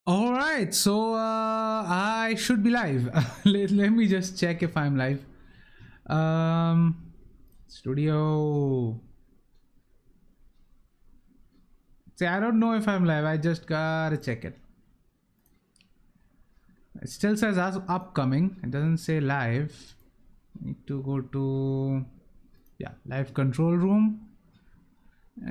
All right, so I should be live. Let me just check if I'm live. Studio. See, I don't know if I'm live. I just gotta check it. It still says as upcoming. It doesn't say live. Need to go to live control room.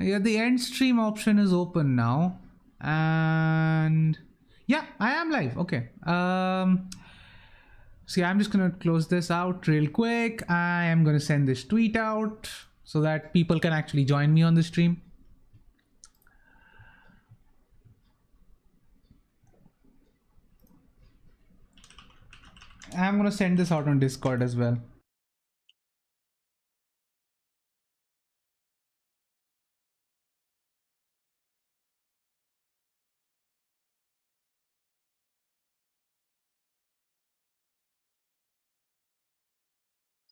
Yeah, the end stream option is open now, and yeah, I am live. Okay. See, I'm just gonna close this out real quick. I am gonna send this tweet out so that people can actually join me on the stream. I'm gonna send this out on Discord as well.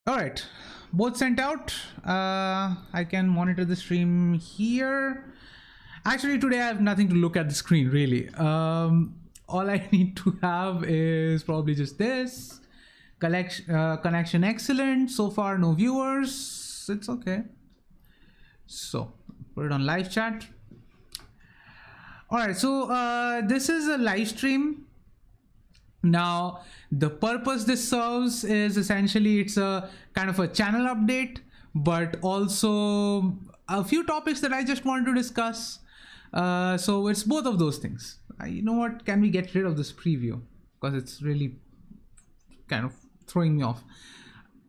All right, both sent out. I can monitor the stream here. Actually, today I have nothing to look at the screen really. All I need to have is probably just this. Connection excellent. So far, no viewers. It's okay. So put it on live chat. All right, so this is a live stream. Now, the purpose this serves is essentially it's a kind of a channel update, but also a few topics that I just wanted to discuss. So it's both of those things. You know what? Can we get rid of this preview? Because it's really kind of throwing me off.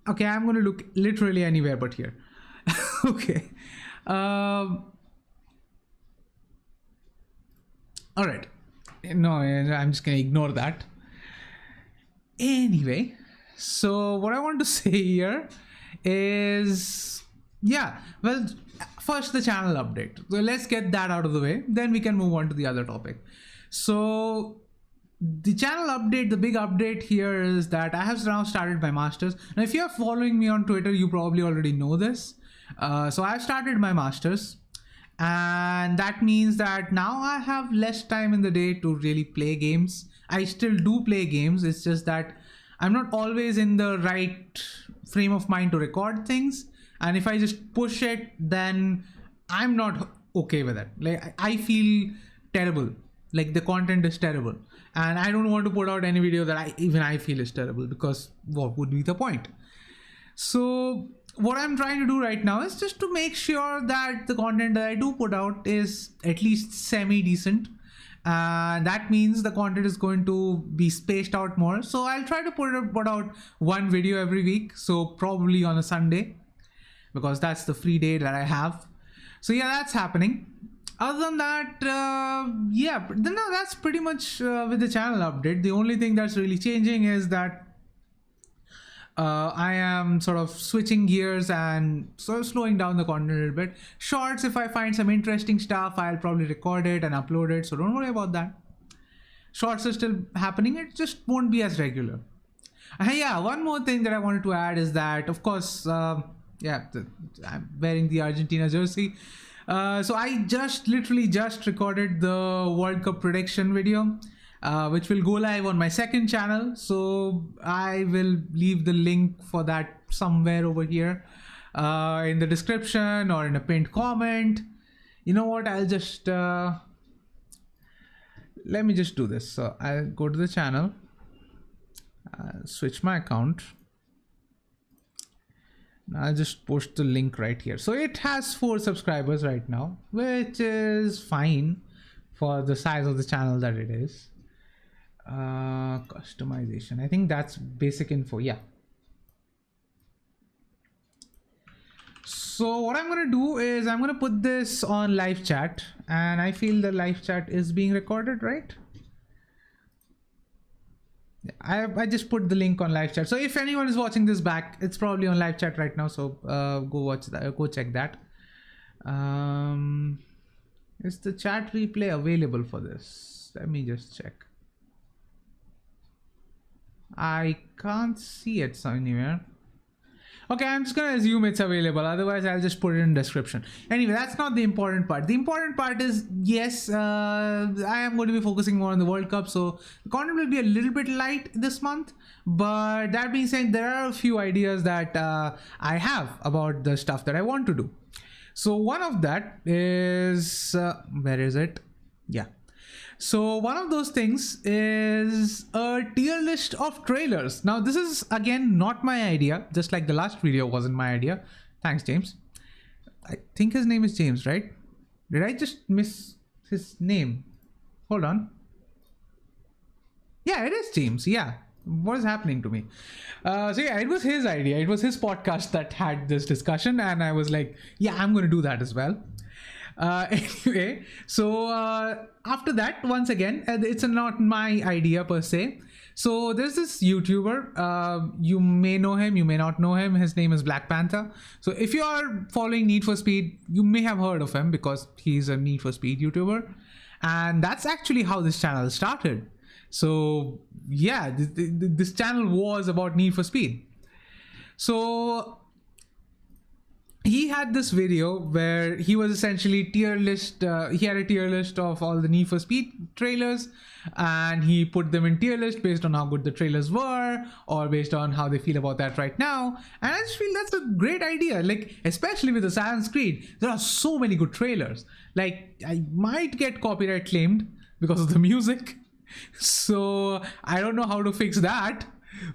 Okay, I'm going to look literally anywhere but here. Okay. All right. No, I'm just going to ignore that. Anyway, so what I want to say here is, well, first the channel update. So let's get that out of the way, then we can move on to the other topic. So the channel update, the big update here is that I have now started my masters. Now, if you're following me on Twitter, you probably already know this. So I've started my masters, and that means that now I have less time in the day to really play games. I still do play games. It's just that I'm not always in the right frame of mind to record things. And if I just push it, then I'm not okay with it. Like, I feel terrible. Like, the content is terrible. And I don't want to put out any video that I feel is terrible, because what would be the point? So what I'm trying to do right now is just to make sure that the content that I do put out is at least semi-decent. That means the content is going to be spaced out more. So I'll try to put out one video every week. So probably on a Sunday, because that's the free day that I have. So yeah, that's happening. Other than that, no, that's pretty much with the channel update. The only thing that's really changing is that I am sort of switching gears and sort of slowing down the content a little bit. Shorts, if I find some interesting stuff, I'll probably record it and upload it. So don't worry about that. Shorts are still happening. It just won't be as regular. Yeah, one more thing that I wanted to add is that, of course, I'm wearing the Argentina jersey. So I literally just recorded the World Cup prediction video, which will go live on my second channel. So I will leave the link for that somewhere over here in the description or in a pinned comment. You know what? I'll just let me just do this. So I'll go to the channel, switch my account. I'll just post the link right here. So it has 4 subscribers right now, which is fine for the size of the channel that it is. Customization, I think that's basic info. Yeah. So what I'm going to do is I'm going to put this on live chat, and I feel the live chat is being recorded, right? I just put the link on live chat. So if anyone is watching this back, it's probably on live chat right now. So go watch that, go check that. Is the chat replay available for this? Let me just check. I can't see it anywhere. Okay, I'm just gonna assume it's available. Otherwise, I'll just put it in description. Anyway, that's not the important part. The important part is, yes, I am going to be focusing more on the World Cup, so the content will be a little bit light this month. But that being said, there are a few ideas that I have about the stuff that I want to do. So one of that is, where is it? Yeah. So one of those things is a tier list of trailers. Now this is again not my idea, just like the last video wasn't my idea. Thanks, James. I think his name is James, right? Did I just miss his name? Hold on. Yeah, it is James. Yeah. What is happening to me? So yeah, it was his idea. It was his podcast that had this discussion, and I was like, yeah, I'm going to do that as well. Anyway, so after that, once again, it's not my idea per se. So there's this YouTuber, you may know him, you may not know him. His name is Black Panther. So if you are following Need for Speed, you may have heard of him because he's a Need for Speed YouTuber. And that's actually how this channel started. So yeah, this channel was about Need for Speed. So he had this video where he was essentially tier list. He had a tier list of all the Need for Speed trailers, and he put them in tier list based on how good the trailers were, or based on how they feel about that right now. And I just feel that's a great idea. Like, especially with Assassin's Creed, there are so many good trailers. Like, I might get copyright claimed because of the music, so I don't know how to fix that.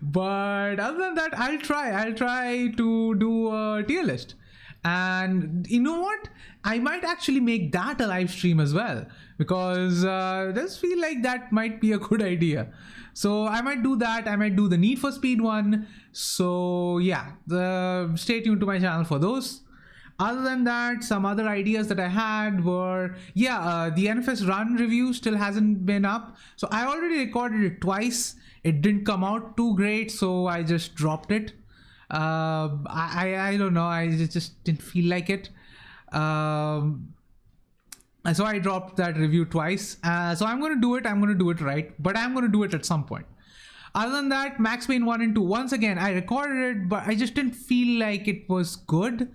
But other than that, I'll try to do a tier list. And you know what, I might actually make that a live stream as well, because I just feel like that might be a good idea. So I might do that. I might do the Need for Speed one. So yeah, stay tuned to my channel for those. Other than that, some other ideas that I had were, yeah, the NFS Run review still hasn't been up. So I already recorded it twice. It didn't come out too great, so I just dropped it. I don't know, I just didn't feel like it. So I dropped that review twice. So I'm going to do it right, but I'm going to do it at some point. Other than that, Max Payne 1 and 2, once again, I recorded it, but I just didn't feel like it was good.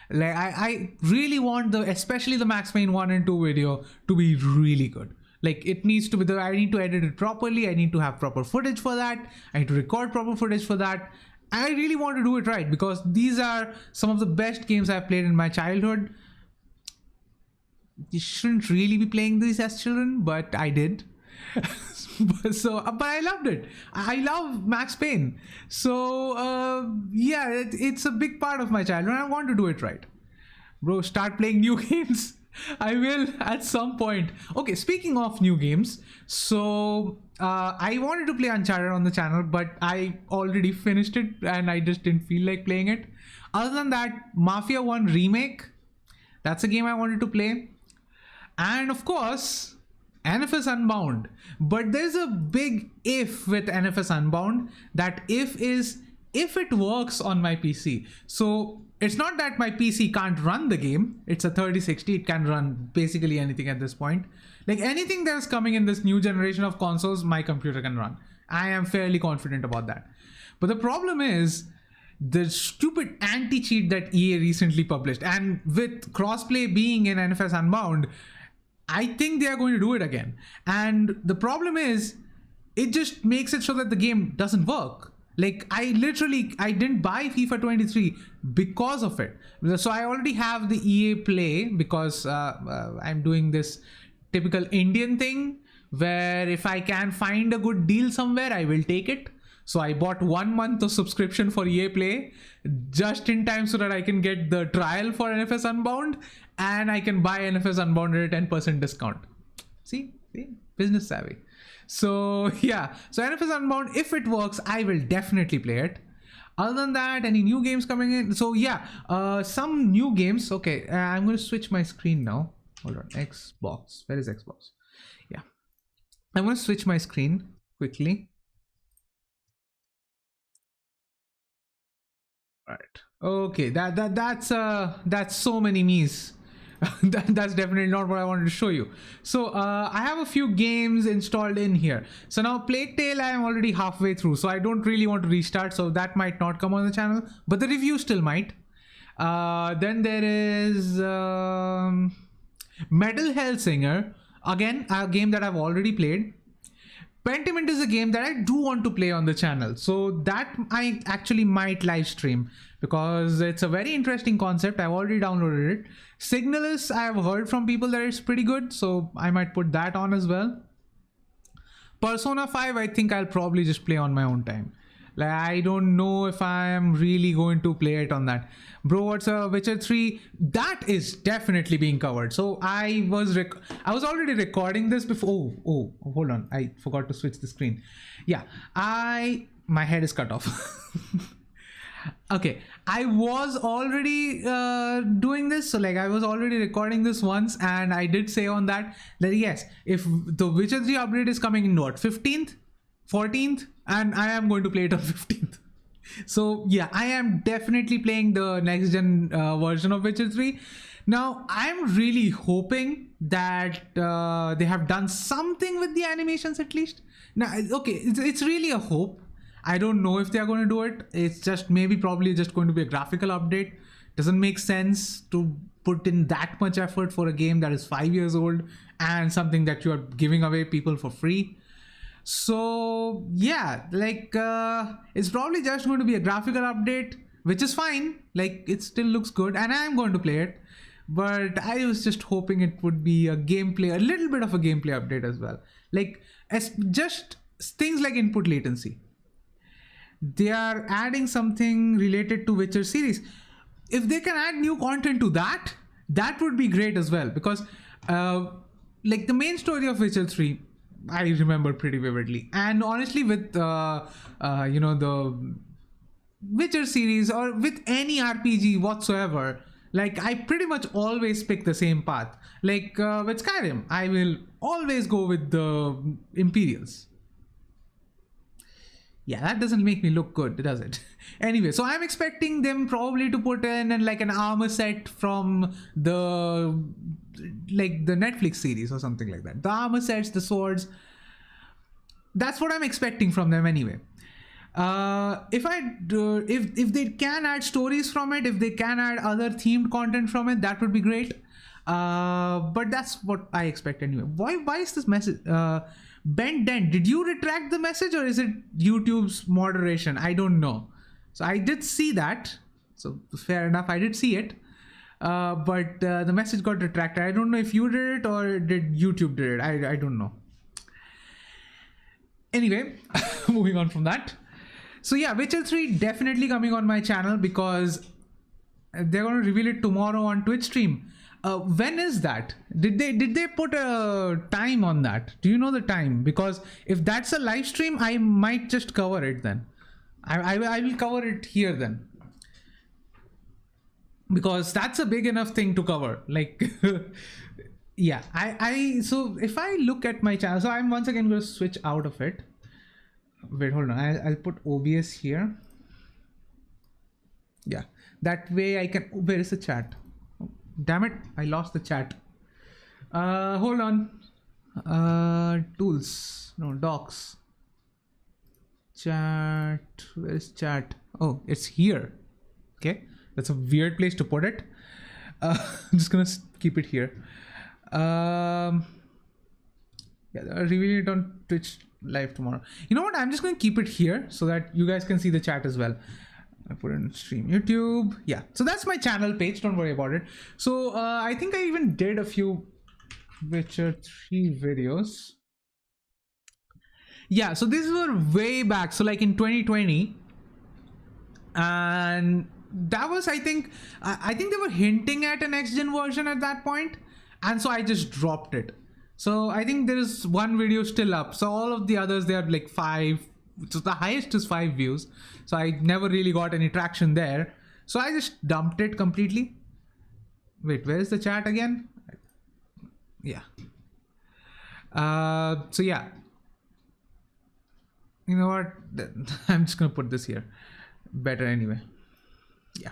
Like, I really want especially the Max Payne 1 and 2 video to be really good. Like, it needs to be, I need to edit it properly. I need to have proper footage for that. I need to record proper footage for that. I really want to do it right, because these are some of the best games I've played in my childhood. You shouldn't really be playing these as children, but I did. But I loved it. I love Max Payne. So yeah, it's a big part of my childhood, and I want to do it right. Bro, start playing new games. I will at some point. Okay, speaking of new games, so I wanted to play Uncharted on the channel, but I already finished it and I just didn't feel like playing it. Other than that, Mafia 1 Remake, that's a game I wanted to play. And of course, NFS Unbound. But there's a big if with NFS Unbound. That if is if it works on my PC. So it's not that my PC can't run the game. It's a 3060. It can run basically anything at this point. Like, anything that's coming in this new generation of consoles, my computer can run. I am fairly confident about that. But the problem is the stupid anti-cheat that EA recently published. And with crossplay being in NFS Unbound, I think they are going to do it again. And the problem is, it just makes it so that the game doesn't work. Like, I didn't buy FIFA 23 because of it. So I already have the EA Play, because I'm doing this typical Indian thing where if I can find a good deal somewhere, I will take it. So I bought 1 month of subscription for EA Play just in time so that I can get the trial for NFS Unbound, and I can buy NFS Unbound at a 10% discount. See, business savvy. So yeah, so NFS Unbound, if it works, I will definitely play it. Other than that, any new games coming in? So yeah, some new games. Okay, I'm going to switch my screen now. Hold on, Xbox. Where is Xbox? Yeah, I'm going to switch my screen quickly. Right. Okay, that's so many me's. That's definitely not what I wanted to show you. So I have a few games installed in here. So now Plague Tale I am already halfway through, so I don't really want to restart, so that might not come on the channel, but the review still might. Then there is Metal Hellsinger, again a game that I've already played. Pentiment is a game that I do want to play on the channel, so that I actually might live stream because it's a very interesting concept. I've already downloaded it. Signalis, I have heard from people that it's pretty good, so I might put that on as well. Persona 5, I think I'll probably just play on my own time. Like, I don't know if I am really going to play it on that. Bro, what's a Witcher 3? That is definitely being covered. So I was already recording this before. Oh, hold on. I forgot to switch the screen. Yeah, my head is cut off. Okay, I was already doing this, so like I was already recording this once, and I did say on that yes, if the Witcher 3 update is coming in what, 15th, 14th, and I am going to play it on 15th. So yeah, I am definitely playing the next gen version of Witcher 3. Now I'm really hoping that they have done something with the animations at least. Now okay, it's really a hope. I don't know if they are going to do it. It's just probably just going to be a graphical update. Doesn't make sense to put in that much effort for a game that is 5 years old and something that you are giving away people for free. So yeah, like it's probably just going to be a graphical update, which is fine. Like it still looks good and I am going to play it. But I was just hoping it would be a gameplay, a little bit of a gameplay update as well. Like just things like input latency. They are adding something related to Witcher series. If they can add new content to that, that would be great as well, because like the main story of Witcher 3 I remember pretty vividly, and honestly with you know, the Witcher series or with any RPG whatsoever, like I pretty much always pick the same path. Like with Skyrim, I will always go with the Imperials. Yeah, that doesn't make me look good, does it? Anyway, so I'm expecting them probably to put in like an armor set from the Netflix series or something like that. The armor sets, the swords. That's what I'm expecting from them anyway. If they can add stories from it, if they can add other themed content from it, that would be great. But that's what I expect anyway. Why is this message? Ben Dent, did you retract the message or is it YouTube's moderation? I don't know. So I did see that. So fair enough, I did see it. But the message got retracted. I don't know if you did it or did YouTube did it. I don't know. Anyway, moving on from that. So yeah, Witcher 3 definitely coming on my channel because they're going to reveal it tomorrow on Twitch stream. When is that? Did they put a time on that? Do you know the time? Because if that's a live stream, I might just cover it then. I will cover it here then. Because that's a big enough thing to cover. Like, yeah, so if I look at my channel, so I'm once again going to switch out of it. Wait, hold on. I'll put OBS here. Yeah, that way I can, where is the chat? Damn it, I lost the chat. Hold on. Tools, no, docs. Chat, where is chat? Oh, it's here. Okay, that's a weird place to put it. I'm just gonna keep it here. Yeah, I'll reveal it on Twitch live tomorrow. You know what, I'm just gonna keep it here so that you guys can see the chat as well. I put in stream YouTube. Yeah, so that's my channel page, don't worry about it. So I think I even did a few Witcher 3 videos. Yeah, so these were way back, so like in 2020, and that was, I think they were hinting at a next gen version at that point, and so I just dropped it. So I think there is one video still up, so all of the others, they are like 5, so the highest is 5 views, so I never really got any traction there, so I just dumped it completely. Wait, where is the chat again? Yeah. So yeah, you know what, I'm just gonna put this here, better anyway. Yeah,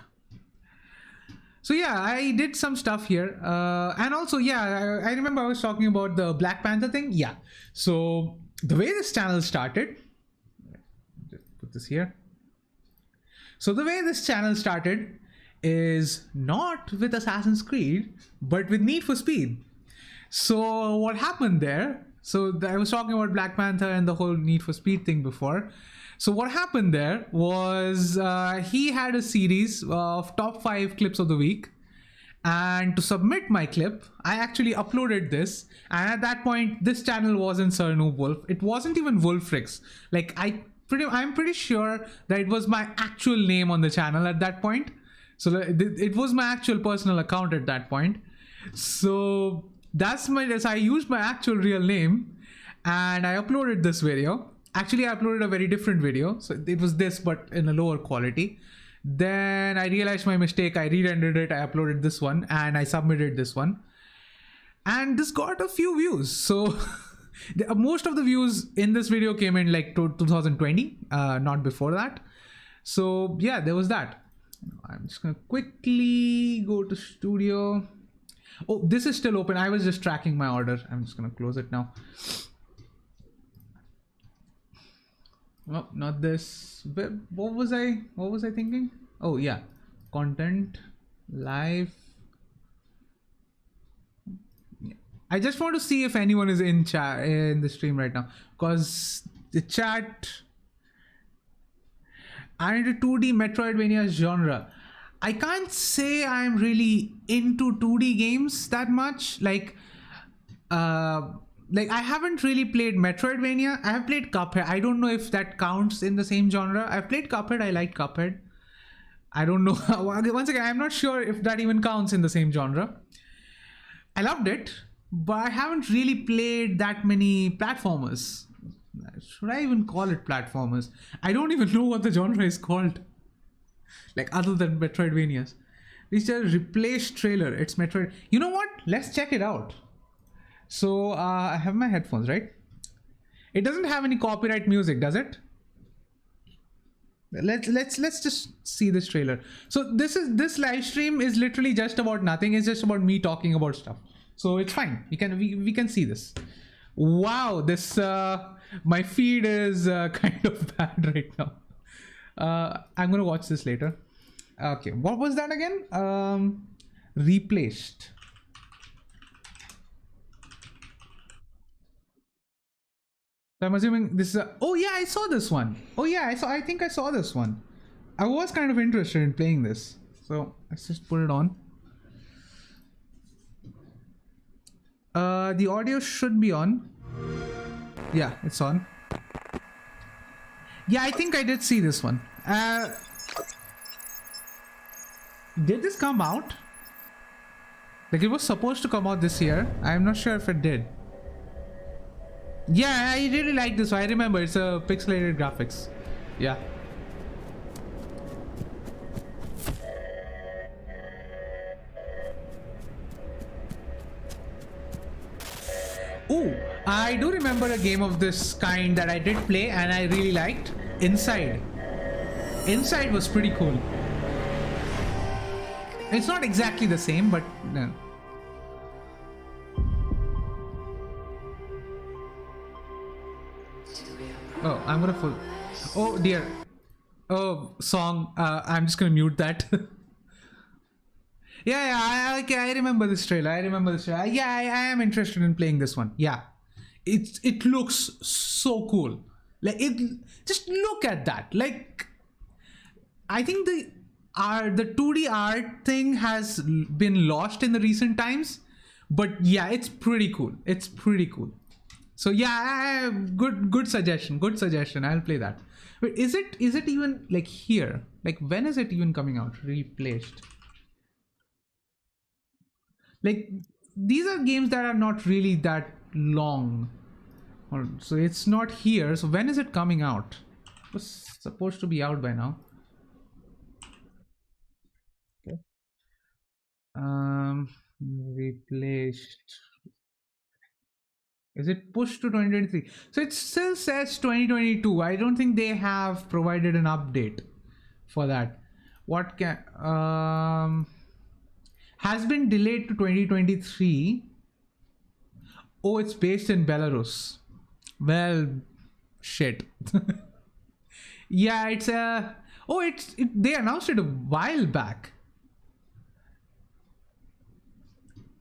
So yeah, I did some stuff here, and also yeah, I remember I was talking about the Black Panther thing. Yeah, so the way this channel started, just put this here. So the way this channel started is not with Assassin's Creed, but with Need for Speed. So what happened there? So I was talking about Black Panther and the whole Need for Speed thing before. So what happened there was he had a series of top 5 clips of the week. And to submit my clip, I actually uploaded this. And at that point, this channel wasn't Sir Noob Wolf. It wasn't even Wolfrix. Like I'm pretty sure that it was my actual name on the channel at that point. So it was my actual personal account at that point. So I used my actual real name and I uploaded this video. Actually, I uploaded a very different video. So it was this, but in a lower quality. Then I realized my mistake. I re-rendered it. I uploaded this one and I submitted this one. And this got a few views. So most of the views in this video came in like 2020, not before that. So yeah, there was that. I'm just gonna quickly go to studio. Oh, this is still open. I was just tracking my order. I'm just gonna close it now. Oh, not this. What was I thinking? Oh yeah, content, live. I just want to see if anyone is in chat in the stream right now, because the chat. I need a 2D Metroidvania genre. I can't say I'm really into 2D games that much. Like I haven't really played Metroidvania. I have played Cuphead. I don't know if that counts in the same genre. I've played Cuphead. I like Cuphead. I don't know. Once again, I'm not sure if that even counts in the same genre. I loved it, but I haven't really played that many platformers. Should I even call it platformers? I don't even know what the genre is called. Like other than Metroidvanias. It's a replaced trailer. It's Metroid. You know what? Let's check it out. So I have my headphones, right? It doesn't have any copyright music, does it? Let's just see this trailer. So this live stream is literally just about nothing. It's just about me talking about stuff. So it's fine. We can see this. Wow, this my feed is kind of bad right now. I'm gonna watch this later. Okay, what was that again? Replaced. So I'm assuming this is a, oh yeah, I saw this one. Oh yeah, I think I saw this one. I was kind of interested in playing this. So let's just put it on. The audio should be on. Yeah, it's on. Yeah, I think I did see this one. Did this come out? Like it was supposed to come out this year. I'm not sure if it did. Yeah, I really like this one. I remember it's a pixelated graphics. Yeah. Ooh, I do remember a game of this kind that I did play and I really liked. Inside. Inside was pretty cool. It's not exactly the same, but no. Oh, I'm gonna full. Oh dear. Oh, song. I'm just gonna mute that. Yeah, okay, I remember this trailer. Yeah, I am interested in playing this one. Yeah, it looks so cool. Like it, just look at that. Like, I think the 2D art thing has been lost in the recent times, but yeah, it's pretty cool. It's pretty cool. So yeah, good suggestion. Good suggestion. I'll play that. But is it even like here? Like when is it even coming out? Replaced. Like these are games that are not really that long, so it's not here. So when is it coming out? It was supposed to be out by now. Okay. Replaced. Is it pushed to 2023? So it still says 2022. I don't think they have provided an update for that. What can has been delayed to 2023. Oh, it's based in Belarus. Well, shit. Yeah, it's a... Oh, they announced it a while back.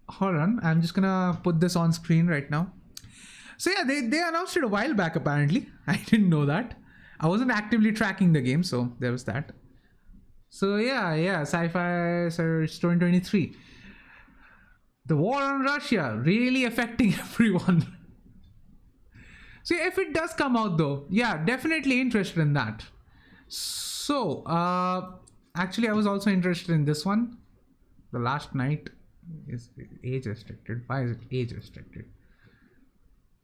Hold on, I'm just gonna put this on screen right now. So yeah, they announced it a while back apparently. I didn't know that. I wasn't actively tracking the game, so there was that. So yeah, Sci-Fi Surge 2023. The war on Russia really affecting everyone. So if it does come out though, yeah, definitely interested in that. So actually I was also interested in this one. The Last Night is age restricted. Why is it age restricted?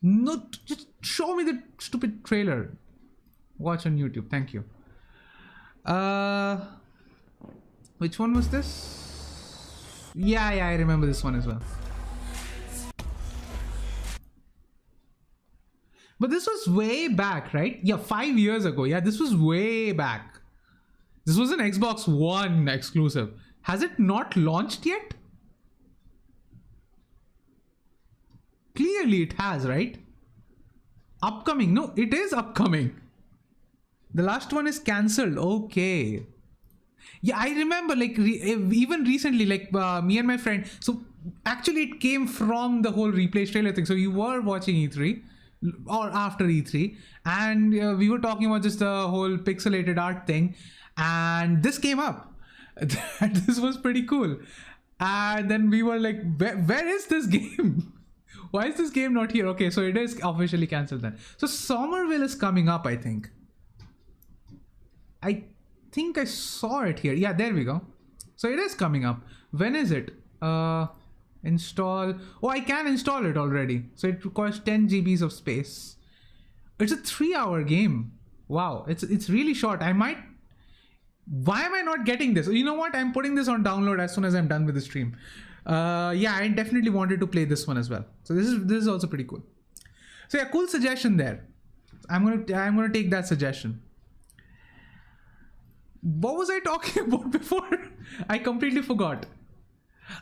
No, just show me the stupid trailer. Watch on YouTube, thank you. Which one was this? Yeah, I remember this one as well. But this was way back, right? Yeah, 5 years ago. Yeah, this was way back. This was an Xbox One exclusive. Has it not launched yet? Clearly it has, right? Upcoming. No, it is upcoming. The last one is cancelled. Okay. Yeah, I remember like even recently, like me and my friend. So actually it came from the whole replay trailer thing. So you were watching E3 or after E3 and we were talking about just the whole pixelated art thing. And this came up. This was pretty cool. And then we were like, where is this game? Why is this game not here? Okay, so it is officially cancelled then. So Somerville is coming up, I think. I think I saw it here. Yeah, there we go. So it is coming up. When is it? Install. Oh, I can install it already. So it requires 10 GBs of space. It's a 3-hour game. Wow, it's really short. Why am I not getting this? You know what? I'm putting this on download as soon as I'm done with the stream. Yeah, I definitely wanted to play this one as well. So this is also pretty cool. So yeah, cool suggestion there. I'm gonna take that suggestion. What was I talking about before? I completely forgot.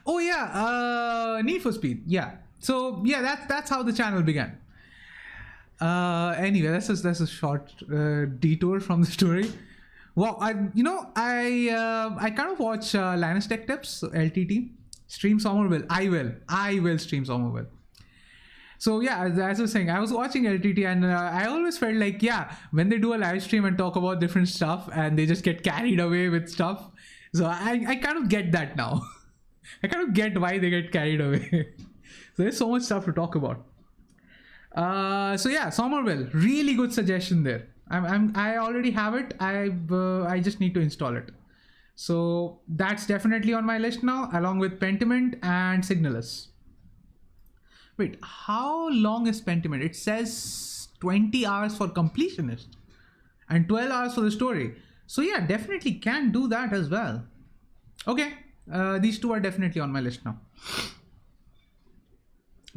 Oh yeah, Need for Speed. Yeah. So yeah, that's how the channel began. Anyway, that's a short detour from the story. Well, I kind of watch Linus Tech Tips, LTT. Stream Somerville. I will stream Somerville. So yeah, as I was saying, I was watching LTT and I always felt like, yeah, when they do a live stream and talk about different stuff and they just get carried away with stuff. So I kind of get that now. I kind of get why they get carried away. So there's so much stuff to talk about. So yeah, Somerville, really good suggestion there. I already have it. I just need to install it. So that's definitely on my list now, along with Pentiment and Signalis. Wait, how long is Pentiment? It says 20 hours for completionist and 12 hours for the story. So yeah, definitely can do that as well. Okay, these two are definitely on my list now.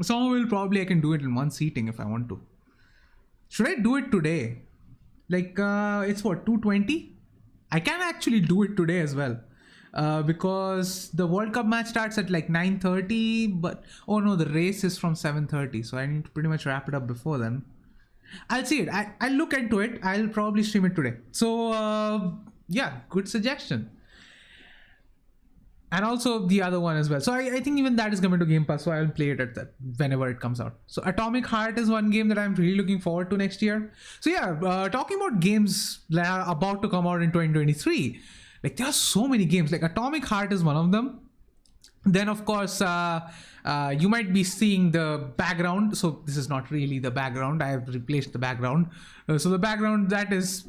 Somerville, probably I can do it in one seating if I want to. Should I do it today? Like, it's what, 220? I can actually do it today as well. Because the World Cup match starts at like 9:30, but oh no, the race is from 7:30, so I need to pretty much wrap it up before then. I'll see it. I'll look into it. I'll probably stream it today. So yeah, good suggestion. And also the other one as well. So I think even that is coming to Game Pass, so I'll play it at that whenever it comes out. So Atomic Heart is one game that I'm really looking forward to next year. So yeah, talking about games that are about to come out in 2023, like there are so many games. Like Atomic Heart is one of them. Then of course, you might be seeing the background. So this is not really the background. I have replaced the background. So the background, that is,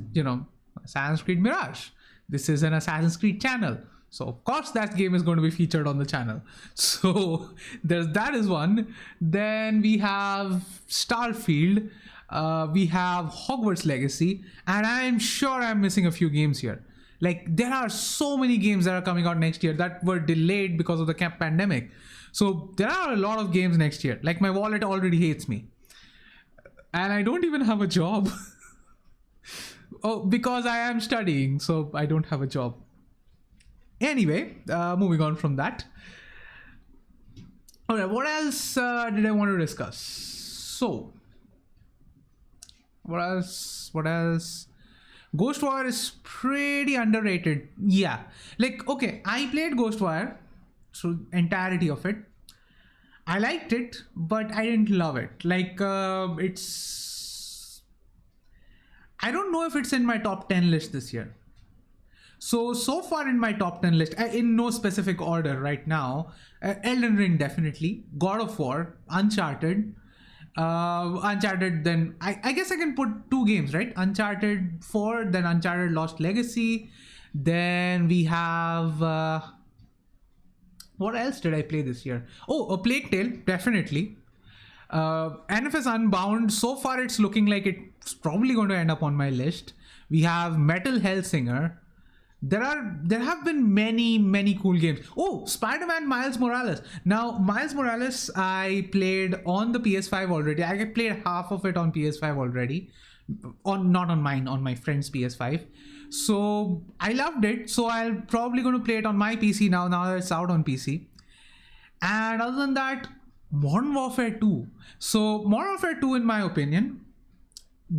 Assassin's Creed Mirage. This is an Assassin's Creed channel. So of course that game is going to be featured on the channel. So that is one. Then we have Starfield. We have Hogwarts Legacy. And I'm sure I'm missing a few games here. Like there are so many games that are coming out next year that were delayed because of the pandemic. So there are a lot of games next year. Like my wallet already hates me. And I don't even have a job. Oh, because I am studying. So I don't have a job. Anyway, moving on from that. All right, what else did I want to discuss? So, what else? What else? Ghostwire is pretty underrated. Yeah, like okay, I played Ghostwire through entirety of it. I liked it, but I didn't love it. Like it's, I don't know if it's in my top 10 list this year. So far in my top 10 list, in no specific order right now, Elden Ring definitely, God of War, Uncharted, then I guess I can put two games, right? Uncharted 4, then Uncharted Lost Legacy, then we have what else did I play this year? Oh, a Plague Tale, definitely. NFS Unbound, so far it's looking like it's probably going to end up on my list. We have Metal Hellsinger. There have been many cool games. Oh, Spider-Man Miles Morales. Now, Miles Morales, I played on the PS5 already. I played half of it on PS5 already. Not on mine, on my friend's PS5. So I loved it. So I'm probably going to play it on my PC now that it's out on PC. And other than that, Modern Warfare 2. So Modern Warfare 2, in my opinion,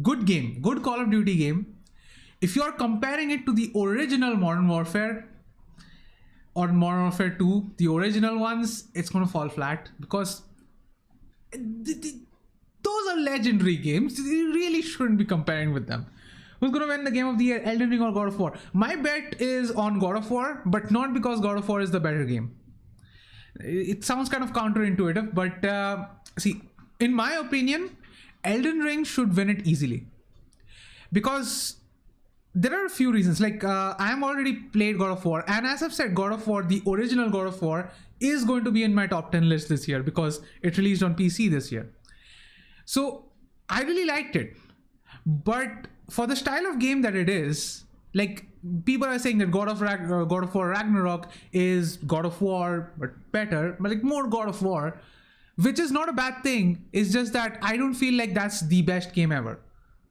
good game, good Call of Duty game. If you're comparing it to the original Modern Warfare or Modern Warfare 2, the original ones, it's going to fall flat because those are legendary games. You really shouldn't be comparing with them. Who's going to win the game of the year, Elden Ring or God of War? My bet is on God of War, but not because God of War is the better game. It sounds kind of counterintuitive, but see, in my opinion, Elden Ring should win it easily. Because there are a few reasons. Like, I am already played God of War, and as I've said, God of War, the original God of War, is going to be in my top 10 list this year because it released on PC this year. So I really liked it. But for the style of game that it is, like, people are saying that God of War Ragnarok is God of War, but better, but like more God of War, which is not a bad thing. It's just that I don't feel like that's the best game ever.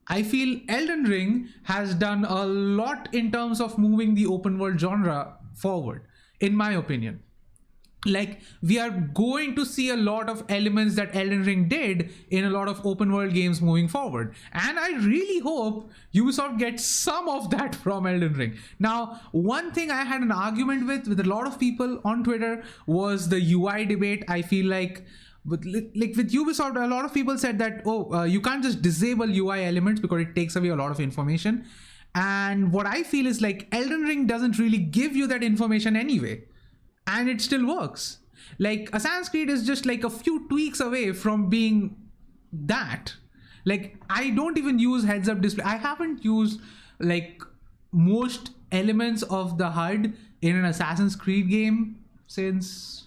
I feel Elden Ring has done a lot in terms of moving the open world genre forward, in my opinion. Like, we are going to see a lot of elements that Elden Ring did in a lot of open world games moving forward. And I really hope Ubisoft gets some of that from Elden Ring. Now, one thing I had an argument with a lot of people on Twitter was the UI debate. I feel like with Ubisoft, a lot of people said that, you can't just disable UI elements because it takes away a lot of information. And what I feel is like Elden Ring doesn't really give you that information anyway. And it still works. Like, Assassin's Creed is just like a few tweaks away from being that. Like, I don't even use heads-up display. I haven't used like most elements of the HUD in an Assassin's Creed game since,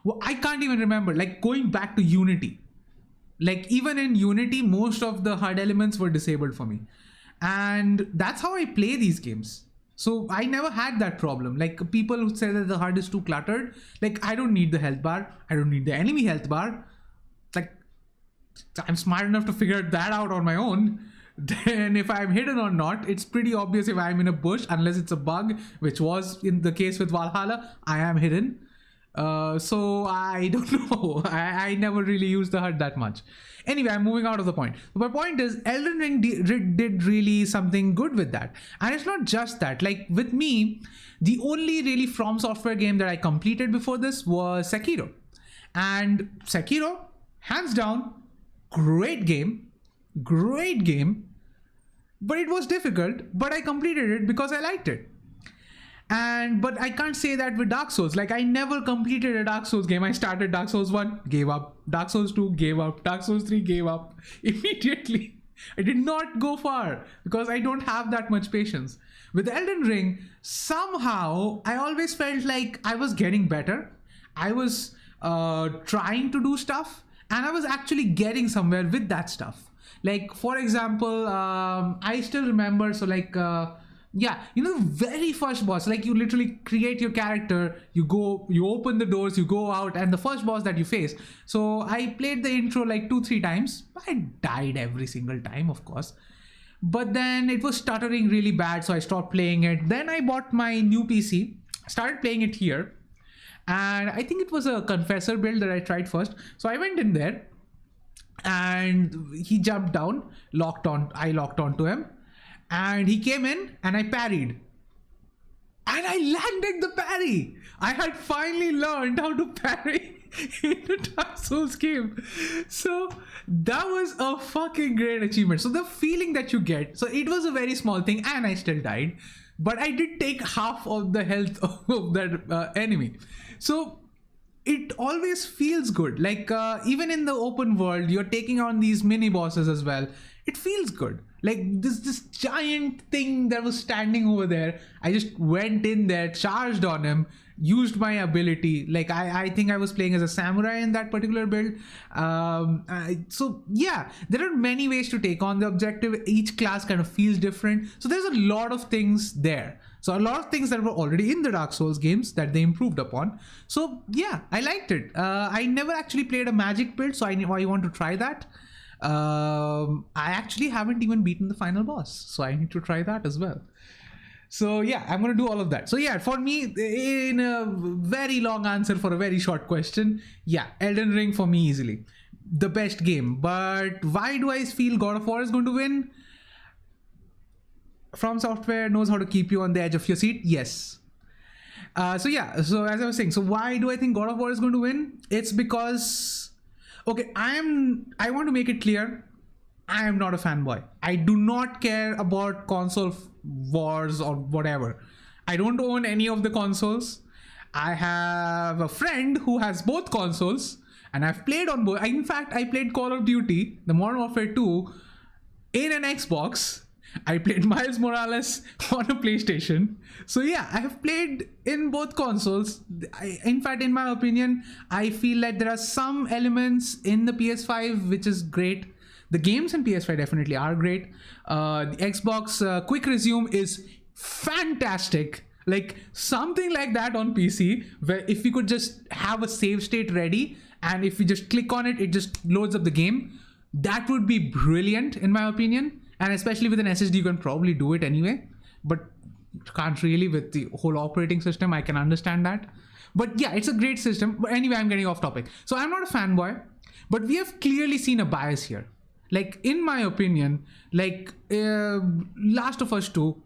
well, I can't even remember, like going back to Unity. Like, even in Unity, most of the HUD elements were disabled for me. And that's how I play these games. So I never had that problem. Like, people who say that the HUD is too cluttered, like, I don't need the health bar. I don't need the enemy health bar. Like, I'm smart enough to figure that out on my own. Then if I'm hidden or not, it's pretty obvious if I'm in a bush, unless it's a bug, which was in the case with Valhalla, I am hidden. So I don't know. I never really used the HUD that much. Anyway, I'm moving out of the point. My point is, Elden Ring did really something good with that. And it's not just that. Like, with me, the only really From Software game that I completed before this was Sekiro. And Sekiro, hands down, great game. Great game. But it was difficult. But I completed it because I liked it. But I can't say that with Dark Souls. Like, I never completed a Dark Souls game. I started Dark Souls 1, gave up. Dark Souls 2, gave up. Dark Souls 3, gave up. Immediately. I did not go far because I don't have that much patience. With Elden Ring, somehow I always felt like I was getting better. I was trying to do stuff, and I was actually getting somewhere with that stuff. Like, for example, I still remember, so like, yeah, you know, the very first boss, like, you literally create your character, you open the doors, you go out, and the first boss that you face. So I played the intro like 2-3 times. I died every single time, of course. But then it was stuttering really bad, so I stopped playing it. Then I bought my new PC, started playing it here. and I think it was a confessor build that I tried first. So I went in there and he jumped down, I locked onto him, and he came in and I parried. And I landed the parry. I had finally learned how to parry in a Dark Souls game. So that was a fucking great achievement. So the feeling that you get, so it was a very small thing and I still died, but I did take half of the health of that enemy. So it always feels good. Like even in the open world, you're taking on these mini bosses as well. It feels good. Like this giant thing that was standing over there, I just went in there, charged on him, used my ability. Like I think I was playing as a samurai in that particular build. So yeah, there are many ways to take on the objective. Each class kind of feels different. So there's a lot of things there. So a lot of things that were already in the Dark Souls games that they improved upon. So yeah, I liked it. I never actually played a magic build, so I want to try that. I actually haven't even beaten the final boss, so I need to try that as well. So yeah, I'm gonna do all of that. So yeah, for me, in a very long answer for a very short question, yeah, Elden Ring for me easily the best game. But why do I feel God of War is going to win? From Software knows how to keep you on the edge of your seat. Yes. So yeah, so as I was saying, so why do I think God of War is going to win? It's because, okay, I want to make it clear, I am not a fanboy. I do not care about console wars or whatever. I don't own any of the consoles. I have a friend who has both consoles and I've played on both. In fact, I played Call of Duty, the Modern Warfare 2 in an Xbox. I played Miles Morales on a PlayStation. So yeah, I have played in both consoles. In fact, in my opinion, I feel like there are some elements in the PS5 which is great. The games in PS5 definitely are great. The Xbox Quick Resume is fantastic. Like something like that on PC, where if we could just have a save state ready and if we just click on it, it just loads up the game. That would be brilliant in my opinion. And especially with an SSD, you can probably do it anyway, but can't really with the whole operating system. I can understand that. But yeah, it's a great system. But anyway, I'm getting off topic. So I'm not a fanboy, but we have clearly seen a bias here. Like in my opinion, like Last of Us 2,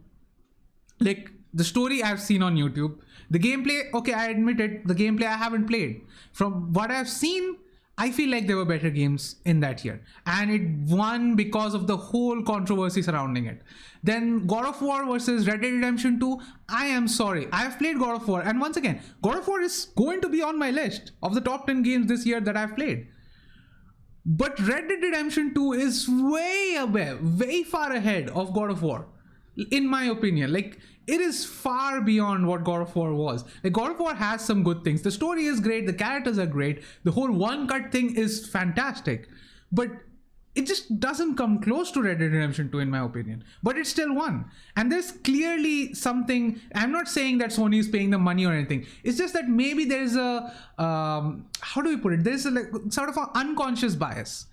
like the story I've seen on YouTube, the gameplay, okay, I admit it, the gameplay I haven't played. From what I've seen, I feel like there were better games in that year, and it won because of the whole controversy surrounding it. Then God of War versus Red Dead Redemption 2, I am sorry, I have played God of War, and once again, God of War is going to be on my list of the top 10 games this year that I've played. But Red Dead Redemption 2 is way above, way far ahead of God of War, in my opinion. Like, it is far beyond what God of War was. Like, God of War has some good things. The story is great. The characters are great. The whole one-cut thing is fantastic. But it just doesn't come close to Red Dead Redemption 2, in my opinion. But it still won. And there's clearly something... I'm not saying that Sony is paying the money or anything. It's just that maybe there's a... how do we put it? There's a, like, sort of an unconscious bias.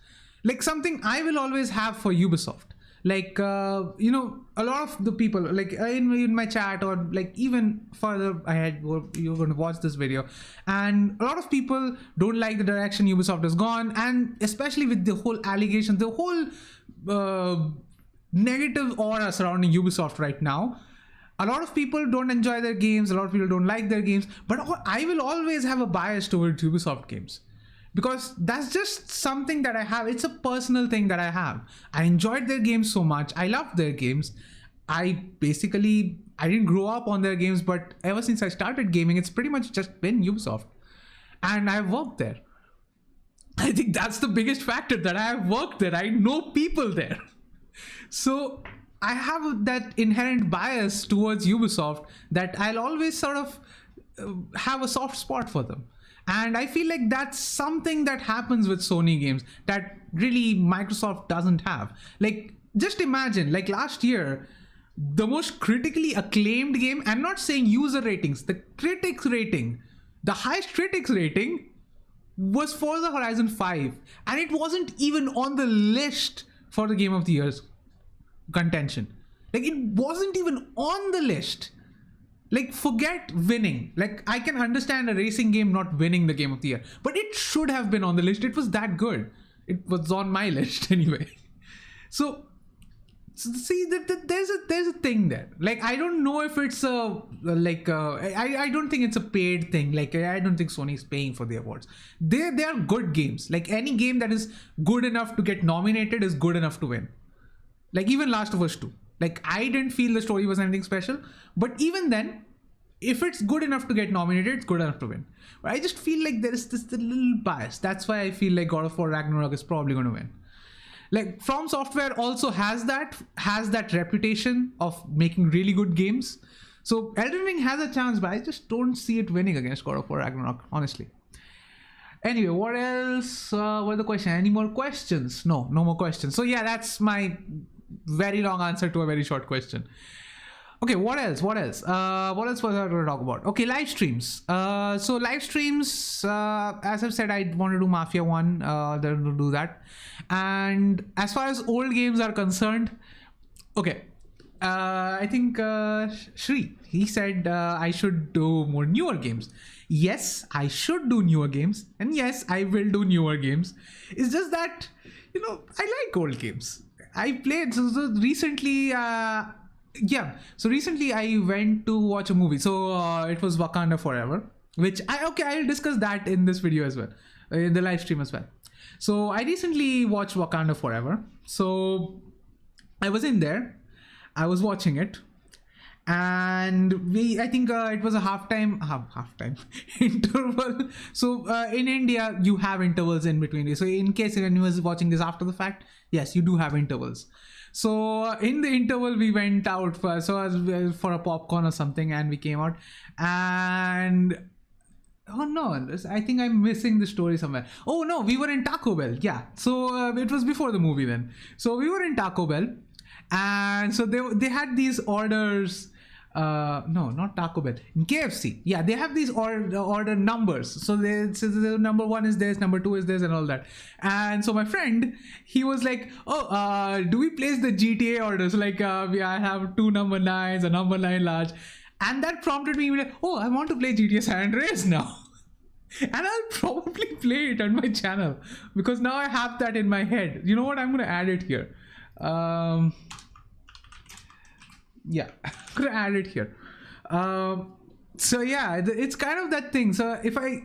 Like, something I will always have for Ubisoft. Like, you know, a lot of the people, like in my chat or like even further ahead, you're going to watch this video, and a lot of people don't like the direction Ubisoft has gone, and especially with the whole allegation, the whole negative aura surrounding Ubisoft right now. A lot of people don't enjoy their games, a lot of people don't like their games, but I will always have a bias towards Ubisoft games. Because that's just something that I have. It's a personal thing that I have. I enjoyed their games so much. I loved their games. I didn't grow up on their games, but ever since I started gaming, it's pretty much just been Ubisoft. And I've worked there. I think that's the biggest factor, that I have worked there. I know people there. So I have that inherent bias towards Ubisoft that I'll always sort of have a soft spot for them. And I feel like that's something that happens with Sony games that really Microsoft doesn't have. Like, just imagine, like last year, the most critically acclaimed game, I'm not saying user ratings, the critics rating, the highest critics rating was Forza Horizon 5. And it wasn't even on the list for the Game of the Year's contention. Like, it wasn't even on the list. Like, forget winning. Like, I can understand a racing game not winning the game of the year, but it should have been on the list. It was that good. It was on my list anyway. So see, there's a thing there. Like, I don't know if it's I don't think it's a paid thing. Like, I don't think Sony is paying for the awards. They are good games. Like, any game that is good enough to get nominated is good enough to win. Like, even Last of Us 2. Like, I didn't feel the story was anything special, but even then, if it's good enough to get nominated, it's good enough to win. But I just feel like there is this little bias. That's why I feel like God of War Ragnarok is probably going to win. Like, From Software also has that reputation of making really good games. So Elden Ring has a chance, but I just don't see it winning against God of War Ragnarok, honestly. Anyway, what else were the questions? Any more questions? No more questions. So yeah, that's my very long answer to a very short question. Okay, what else? What else was I going to talk about? Okay, live streams. So live streams, as I've said, I want to do Mafia 1, to do that. And as far as old games are concerned, okay, I think Shri, he said I should do more newer games. Yes, I should do newer games. And yes, I will do newer games. It's just that, I like old games. I played, so recently... So recently I went to watch a movie. So it was Wakanda Forever, which I'll discuss that in this video as well, in the live stream as well. So I recently watched Wakanda Forever. So I was in there, I was watching it, and I think it was a halftime interval. So in India you have intervals in between. So in case anyone was watching this after the fact, yes, you do have intervals. So in the interval we went out for a popcorn or something, and we came out, and oh no, I think I'm missing the story somewhere. Oh no, we were in Taco Bell. Yeah, so it was before the movie then. So we were in Taco Bell, and so they had these orders. No, not Taco Bell. In KFC, yeah, they have these order numbers. So the number 1 is this, number 2 is this, and all that. And so my friend, he was like, do we place the GTA orders? Like, I have 2 number 9s, a number 9 large. And that prompted me, like, I want to play GTA San Andreas now. And I'll probably play it on my channel, because now I have that in my head. You know what? I'm going to add it here. Yeah, I'm gonna add it here. So yeah, it's kind of that thing. So if I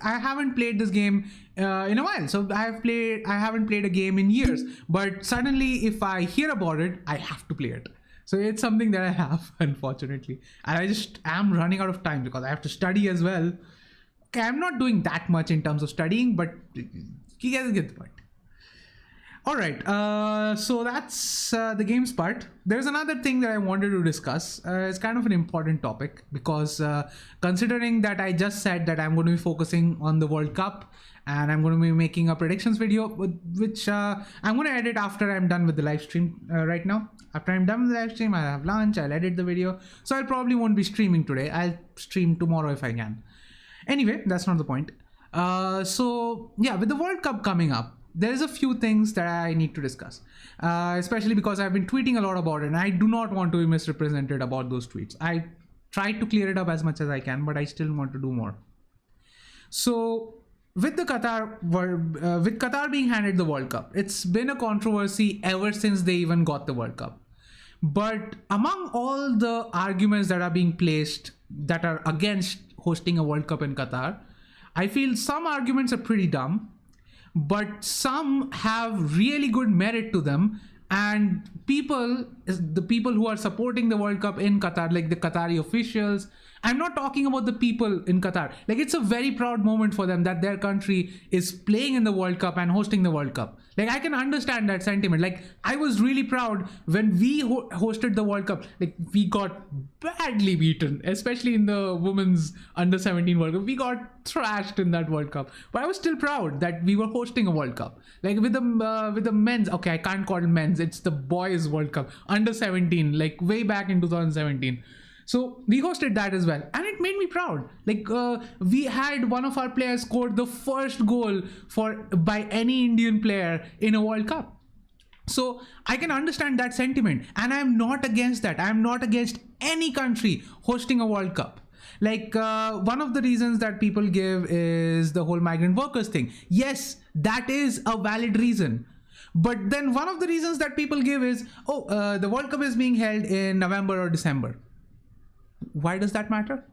haven't played this game in a while. So I haven't played a game in years, but suddenly if I hear about it, I have to play it. So it's something that I have, unfortunately, and I just am running out of time because I have to study as well. Okay, I'm not doing that much in terms of studying, but you guys get the point. All right, so that's the games part. There's another thing that I wanted to discuss. It's kind of an important topic because considering that I just said that I'm going to be focusing on the World Cup and I'm going to be making a predictions video, which I'm going to edit after I'm done with the live stream right now. After I'm done with the live stream, I'll have lunch, I'll edit the video. So I probably won't be streaming today. I'll stream tomorrow if I can. Anyway, that's not the point. So yeah, with the World Cup coming up, there's a few things that I need to discuss, especially because I've been tweeting a lot about it and I do not want to be misrepresented about those tweets. I tried to clear it up as much as I can, but I still want to do more. So with Qatar being handed the World Cup, it's been a controversy ever since they even got the World Cup. But among all the arguments that are being placed that are against hosting a World Cup in Qatar, I feel some arguments are pretty dumb, but some have really good merit to them, and the people who are supporting the World Cup in Qatar, like the Qatari officials, I'm not talking about the people in Qatar. Like, it's a very proud moment for them that their country is playing in the World Cup and hosting the World Cup. Like, I can understand that sentiment. Like, I was really proud when we hosted the World Cup. Like, we got badly beaten, especially in the women's under-17 World Cup. We got thrashed in that World Cup. But I was still proud that we were hosting a World Cup. Like, with the men's, okay, I can't call it men's, it's the boys World Cup, under-17, like way back in 2017. So we hosted that as well, and it made me proud. Like, we had one of our players scored the first goal by any Indian player in a World Cup. So I can understand that sentiment, and I'm not against that. I'm not against any country hosting a World Cup. Like one of the reasons that people give is the whole migrant workers thing. Yes, that is a valid reason. But then one of the reasons that people give is, the World Cup is being held in November or December. Why does that matter?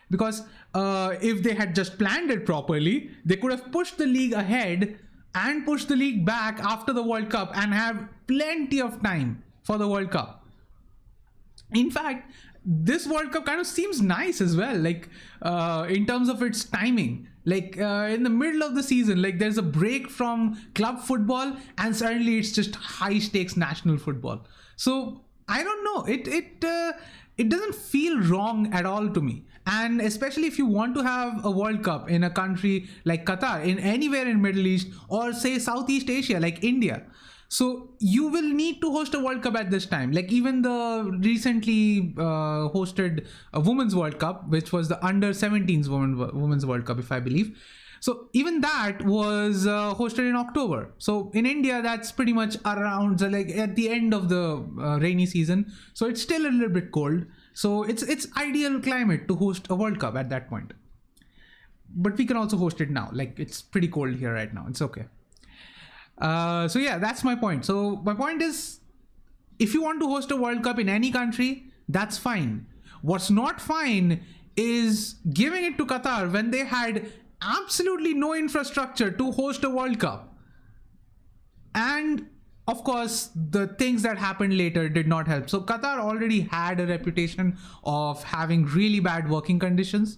Because if they had just planned it properly, they could have pushed the league ahead and push the league back after the World Cup and have plenty of time for the World Cup. In fact, this World Cup kind of seems nice as well, like in terms of its timing. Like in the middle of the season, like there's a break from club football and suddenly it's just high stakes national football. So I don't know, it doesn't feel wrong at all to me. And especially if you want to have a World Cup in a country like Qatar, in anywhere in Middle East, or say Southeast Asia like India, so you will need to host a World Cup at this time. Like even the recently hosted Women's World Cup, which was the under 17s Women's World Cup, if I believe. So even that was hosted in October. So in India, that's pretty much around like at the end of the rainy season. So it's still a little bit cold. So it's ideal climate to host a World Cup at that point. But we can also host it now. Like it's pretty cold here right now. It's okay. So yeah, that's my point. So my point is, if you want to host a World Cup in any country, that's fine. What's not fine is giving it to Qatar when they had absolutely no infrastructure to host a World Cup. And of course, the things that happened later did not help. So Qatar already had a reputation of having really bad working conditions.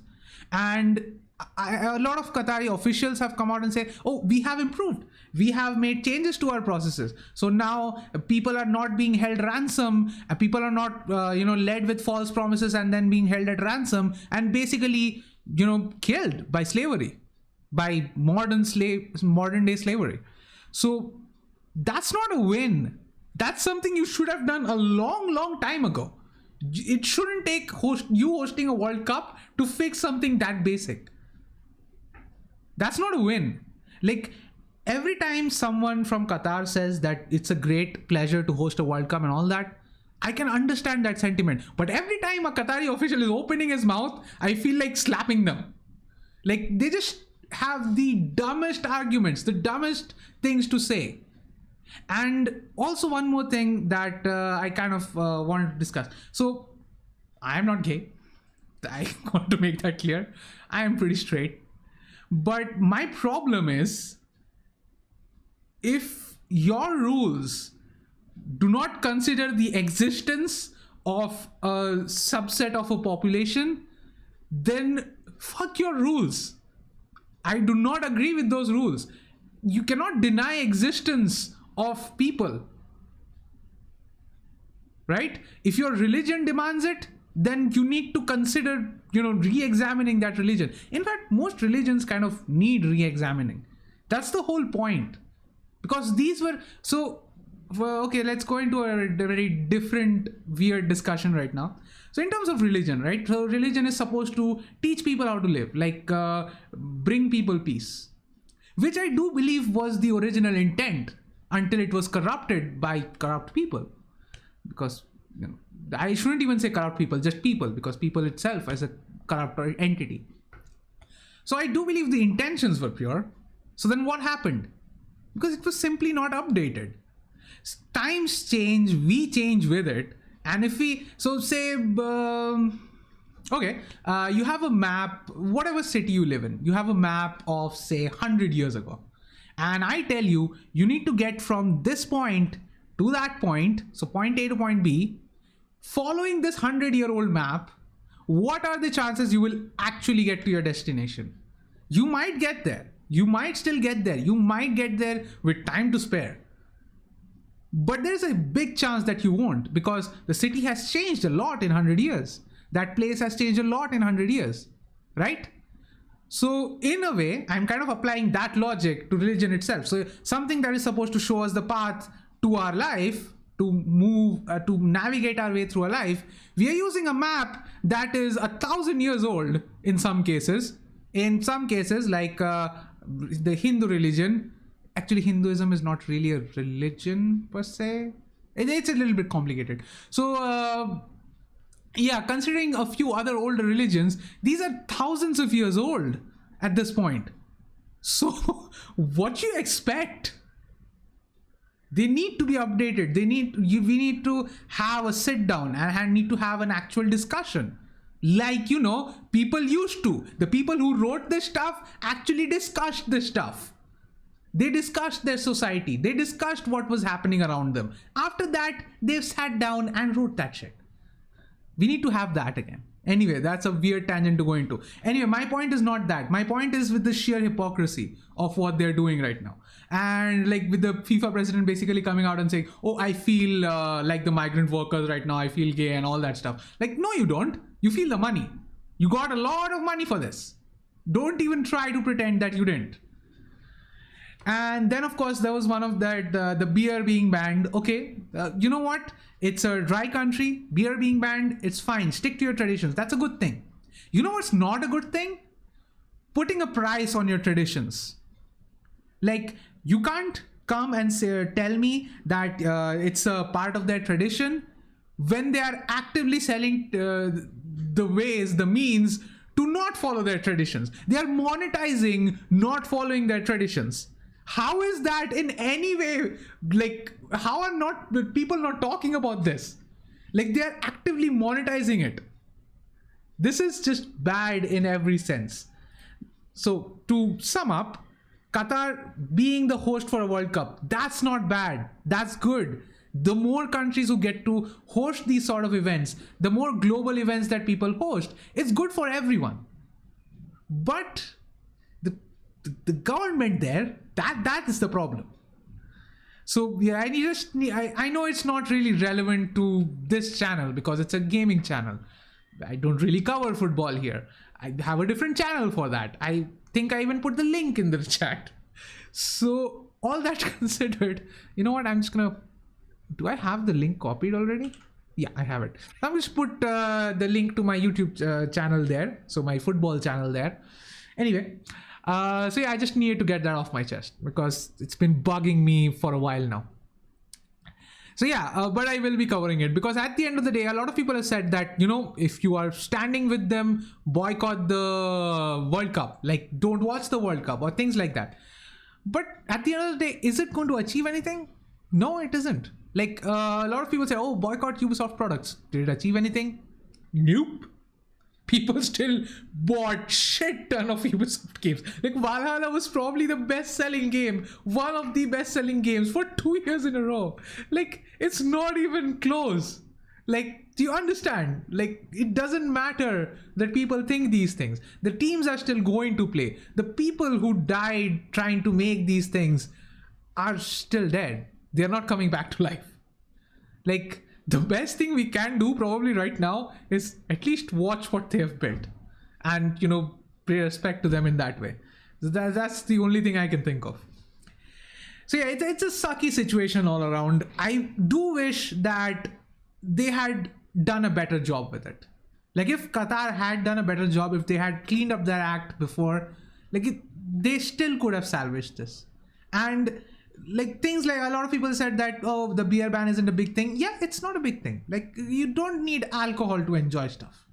And a lot of Qatari officials have come out and said, oh, we have improved. We have made changes to our processes. So now people are not being held ransom. People are not, led with false promises and then being held at ransom and basically, killed by slavery, by modern day slavery. So that's not a win. That's something you should have done a long time ago. It shouldn't take you hosting a World Cup to fix something that basic. That's not a win. Like every time someone from Qatar says that it's a great pleasure to host a World Cup and all that, I can understand that sentiment. But every time a Qatari official is opening his mouth, I feel like slapping them. Like they just have the dumbest arguments, the dumbest things to say. And also one more thing that I kind of wanted to discuss. So I am not gay. I want to make that clear. I am pretty straight. But my problem is, if your rules do not consider the existence of a subset of a population, then fuck your rules. I do not agree with those rules. You cannot deny existence of people, right? If your religion demands it, then you need to consider, re-examining that religion. In fact, most religions kind of need re-examining. That's the whole point. Because these were, okay, let's go into a very different, weird discussion right now. So in terms of religion, right? So religion is supposed to teach people how to live, like bring people peace, which I do believe was the original intent until it was corrupted by corrupt people. Because, I shouldn't even say corrupt people, just people, because people itself is a corrupt entity. So I do believe the intentions were pure. So then what happened? Because it was simply not updated. Times change, we change with it. And if we, so say, okay, you have a map, whatever city you live in, you have a map of say 100 years ago. And I tell you, you need to get from this point to that point, so point A to point B, following this 100-year-old map, what are the chances you will actually get to your destination? You might get there. You might still get there. You might get there with time to spare. But there's a big chance that you won't, because the city has changed a lot in 100 years. That place has changed a lot in 100 years, right? So in a way, I'm kind of applying that logic to religion itself. So something that is supposed to show us the path to our life, to move, to navigate our way through our life, we are using a map that is 1,000 years old in some cases. In some cases, like the Hindu religion, actually Hinduism is not really a religion per se. It's a little bit complicated. So yeah, considering a few other older religions, these are thousands of years old at this point. So what you expect? They need to be updated. We need to have a sit down and need to have an actual discussion. Like, you know, people used to. The people who wrote this stuff actually discussed this stuff. They discussed their society. They discussed what was happening around them. After that, they've sat down and wrote that shit. We need to have that again. Anyway, that's a weird tangent to go into. Anyway, my point is not that. My point is with the sheer hypocrisy of what they're doing right now. And like with the FIFA president basically coming out and saying, oh, I feel like the migrant workers right now. I feel gay and all that stuff. Like, no, you don't. You feel the money. You got a lot of money for this. Don't even try to pretend that you didn't. And then, of course, there was one of that, the beer being banned. Okay, you know what? It's a dry country. Beer being banned, it's fine. Stick to your traditions. That's a good thing. You know what's not a good thing? Putting a price on your traditions. Like, you can't come and say, tell me that it's a part of their tradition when they are actively selling the ways, the means to not follow their traditions. They are monetizing not following their traditions. How is that in any way, like, how are not people not talking about this? Like, they are actively monetizing it. This is just bad in every sense. So to sum up, Qatar being the host for a World Cup, that's not bad. That's good. The more countries who get to host these sort of events, the more global events that people host, it's good for everyone. But the government there, that is the problem. So yeah, I know it's not really relevant to this channel because it's a gaming channel. I don't really cover football here. I have a different channel for that. I think I even put the link in the chat. So all that considered, you know what? I'm just gonna. Do I have the link copied already? Yeah, I have it. I'm just put the link to my YouTube channel there. So my football channel there. Anyway. So yeah, I just needed to get that off my chest because it's been bugging me for a while now. So yeah, but I will be covering it because at the end of the day, a lot of people have said that, you know, if you are standing with them, boycott the World Cup, like don't watch the World Cup or things like that. But at the end of the day, is it going to achieve anything? No, it isn't. Like a lot of people say, oh, boycott Ubisoft products. Did it achieve anything? Nope. People still bought shit ton of Ubisoft games. Like Valhalla was probably the best-selling game, one of the best-selling games for 2 years in a row. Like, it's not even close. Like, do you understand? Like, it doesn't matter that people think these things. The teams are still going to play. The people who died trying to make these things are still dead. They're not coming back to life. Like, the best thing we can do probably right now is at least watch what they have built and, you know, pay respect to them in that way. So that's the only thing I can think of. So yeah, it's a sucky situation all around. I do wish that they had done a better job with it. Like if Qatar had done a better job, if they had cleaned up their act before, like they still could have salvaged this. And like things like a lot of people said that, oh, the beer ban isn't a big thing. Yeah, it's not a big thing. Like you don't need alcohol to enjoy stuff.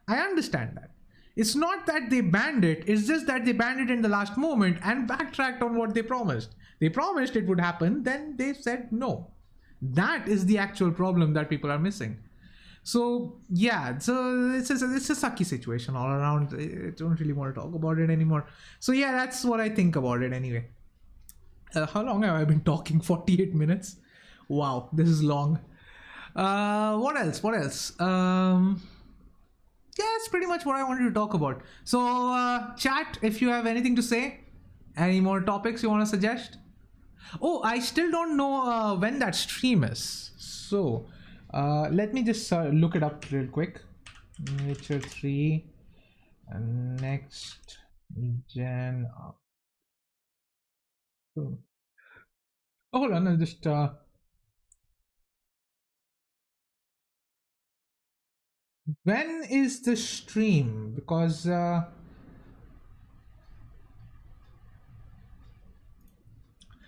I understand that. It's not that they banned it. It's just that they banned it in the last moment and backtracked on what they promised. They promised it would happen. Then they said no. That is the actual problem that people are missing. So yeah, so it's a sucky situation all around. I don't really want to talk about it anymore. So yeah, that's what I think about it anyway. How long have I been talking? 48 minutes. Wow, this is long. What else? Yeah, that's pretty much what I wanted to talk about. So chat, if you have anything to say, any more topics you want to suggest. Oh, I still don't know when that stream is. So let me just look it up real quick. Witcher 3 next gen up. Oh, hold on, I'll just when is the stream? Because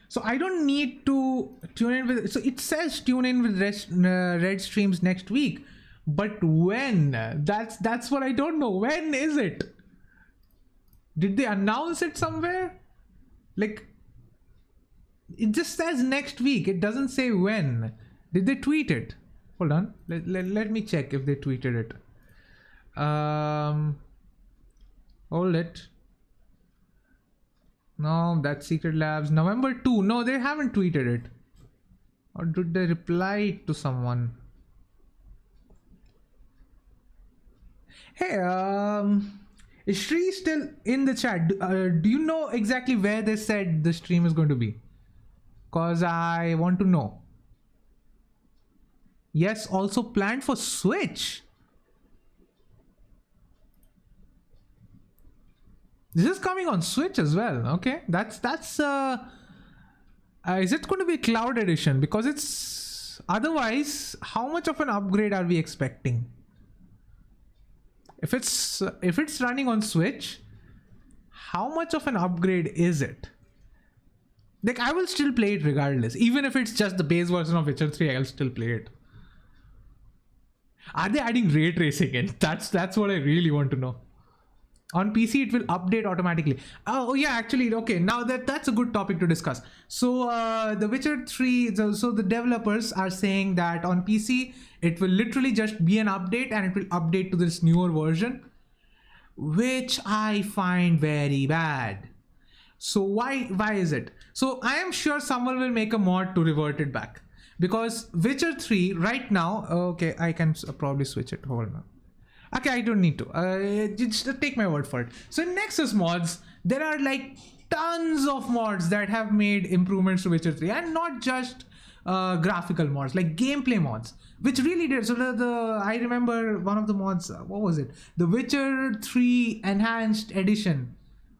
So I don't need to tune in with, so it says tune in with red streams next week, but when? That's what I don't know. When is it? Did they announce it somewhere? Like, it just says next week. It doesn't say when. Did they tweet it? Hold on. Let me check if they tweeted it. Hold it. No, that's Secret Labs. November 2. No, they haven't tweeted it. Or did they reply to someone? Hey, is Shri still in the chat? Do you know exactly where they said the stream is going to be? Cause I want to know. Yes, also planned for Switch. This is coming on Switch as well. Okay, that's is it going to be cloud edition? Because it's otherwise, how much of an upgrade are we expecting? If it's running on Switch, how much of an upgrade is it? Like, I will still play it regardless. Even if it's just the base version of Witcher 3, I'll still play it. Are they adding ray tracing in? That's what I really want to know. On PC, it will update automatically. Oh yeah, actually, okay. Now that's a good topic to discuss. So the Witcher 3, so the developers are saying that on PC, it will literally just be an update and it will update to this newer version, which I find very bad. So why is it? So I am sure someone will make a mod to revert it back, because Witcher 3 right now, okay, I can probably switch it. Hold on. Okay, I don't need to. Just take my word for it. So in Nexus mods, there are like tons of mods that have made improvements to Witcher 3, and not just graphical mods, like gameplay mods, which really did. So I remember one of the mods, what was it? The Witcher 3 Enhanced Edition,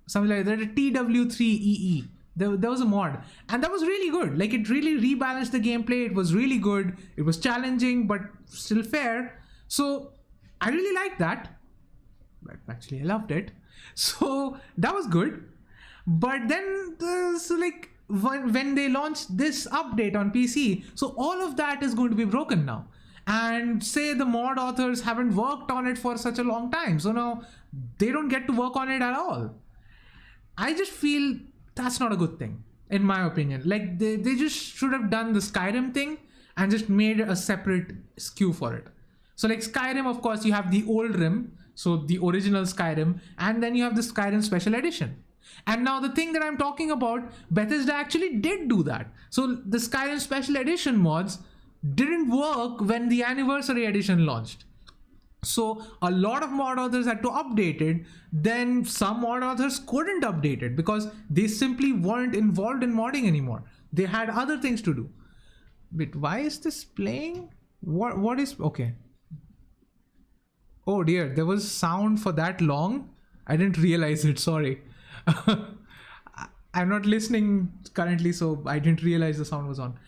something like that, TW3EE. There was a mod, and that was really good. Like, it really rebalanced the gameplay. It was really good. It was challenging, but still fair. So I really liked that. Actually, I loved it. So that was good. But then, so like, when they launched this update on PC, so all of that is going to be broken now. And say the mod authors haven't worked on it for such a long time, so now they don't get to work on it at all. I just feel that's not a good thing, in my opinion. Like, they just should have done the Skyrim thing and just made a separate SKU for it. So like Skyrim, of course, you have the old RIM, so the original Skyrim, and then you have the Skyrim Special Edition. And now the thing that I'm talking about, Bethesda actually did do that. So the Skyrim Special Edition mods didn't work when the Anniversary Edition launched. So a lot of mod authors had to update it. Then some mod authors couldn't update it because they simply weren't involved in modding anymore. They had other things to do. Wait, why is this playing? What is, okay. Oh dear, there was sound for that long. I didn't realize it, sorry. I'm not listening currently, so I didn't realize the sound was on.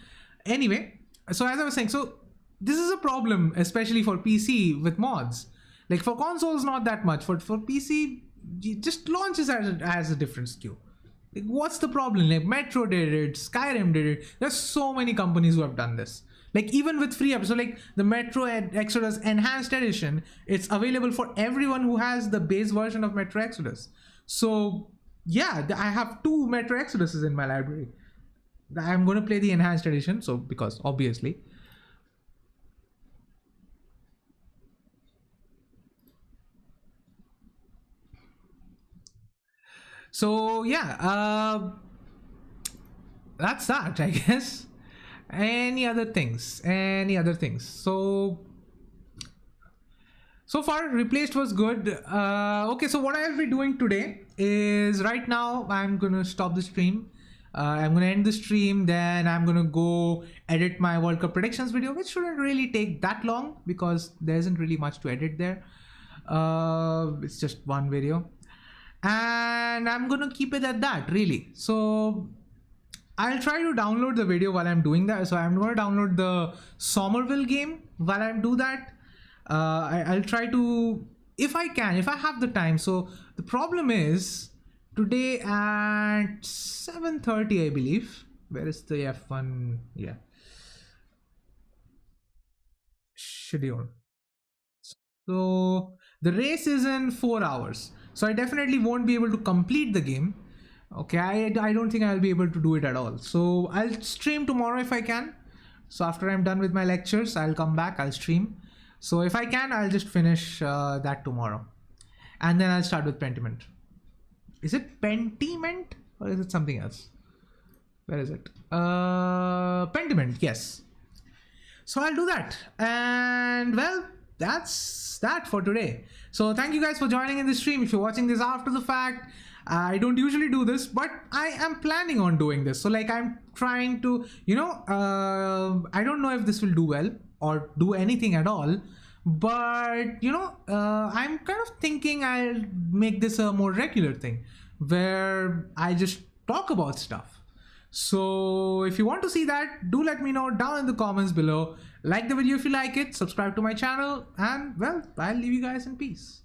Anyway, so as I was saying, so this is a problem, especially for PC with mods. Like, for consoles, not that much. For PC, just launches as a different SKU. Like, what's the problem? Like, Metro did it, Skyrim did it. There's so many companies who have done this. Like, even with free apps, so like the Metro Exodus Enhanced Edition, it's available for everyone who has the base version of Metro Exodus. So yeah, I have 2 Metro Exoduses in my library. I'm going to play the Enhanced Edition, so because obviously. So yeah, that's that, I guess. Any other things? So far Replaced was good. Okay, so what I'll be doing today is, right now I'm gonna stop the stream. I'm gonna end the stream, then I'm gonna go edit my World Cup predictions video, which shouldn't really take that long because there isn't really much to edit there. It's just one video, and I'm gonna keep it at that, really. So I'll try to download the video while I'm doing that. So I'm going to download the Somerville game while I do that. I'll try to, if I can, if I have the time. So the problem is, today at 7:30, I believe, Where is the F1? Yeah. Schedule. So the race is in 4 hours. So I definitely won't be able to complete the game. Okay, I don't think I'll be able to do it at all. So I'll stream tomorrow if I can. So after I'm done with my lectures, I'll come back, I'll stream. So if I can, I'll just finish that tomorrow. And then I'll start with Pentiment. Is it Pentiment or is it something else? Where is it? Pentiment, yes. So I'll do that. And well, that's that for today. So thank you guys for joining in the stream. If you're watching this after the fact, I don't usually do this, but I am planning on doing this. So like I'm trying to, I don't know if this will do well or do anything at all, but I'm kind of thinking I'll make this a more regular thing where I just talk about stuff. So if you want to see that, do let me know down in the comments below. Like the video if you like it, subscribe to my channel, and well, I'll leave you guys in peace.